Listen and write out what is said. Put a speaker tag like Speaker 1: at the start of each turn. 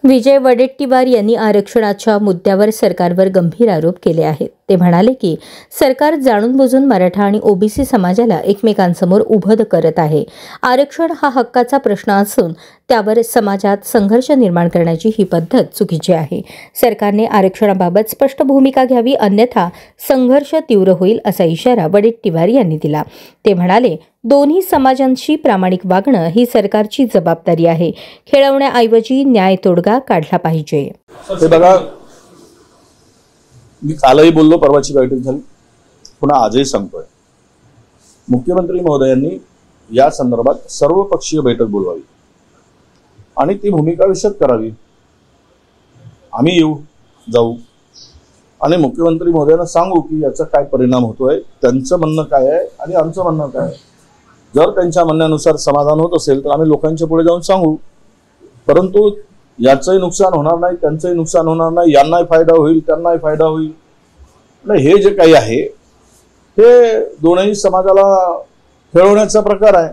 Speaker 1: विजय वडेट्टीवार यांनी आरक्षणाच्या मुद्द्यावर सरकारवर गंभीर आरोप केले आहेत। ते म्हणाले की सरकार जाणून बुजून मराठा आणि ओबीसी समाजाला एकमेकांसमोर उभं करत आहे। आरक्षण हा हक्काचा प्रश्न असून त्यावर समाजात संघर्ष निर्माण करण्याची ही पद्धत चुकीची आहे। सरकारने आरक्षणाबाबत स्पष्ट भूमिका घ्यावी, अन्यथा संघर्ष तीव्र होईल असा इशारा वडेट्टीवार यांनी दिला। ते म्हणाले, दोन्ही समाजांशी प्रामाणिक वागणं ही सरकारची जबाबदारी आहे। खेळवण्याऐवजी न्याय तोडगा काढला पाहिजे।
Speaker 2: मी कालही बोललो, परवाची बैठक झाली, पुन्हा आजही सांगतोय, मुख्यमंत्री महोदयांनी या संदर्भात सर्वपक्षीय बैठक बोलवावी आणि ती भूमिका विशद करावी। आम्ही येऊ जाऊ आणि मुख्यमंत्री महोदयांना सांगू की याचा काय परिणाम होतोय, त्यांचं म्हणणं काय आहे आणि आमचं म्हणणं काय आहे। जर त्यांच्या म्हणण्यानुसार समाधान होत असेल तर आम्ही लोकांच्या पुढे जाऊन सांगू, परंतु याचंही नुकसान होणार नाही, त्यांचंही नुकसान होणार नाही, यांनाही फायदा होईल, त्यांनाही फायदा होईल। आणि हे जे काही आहे हे दोनही समाजाला खेळवण्याचा प्रकार आहे।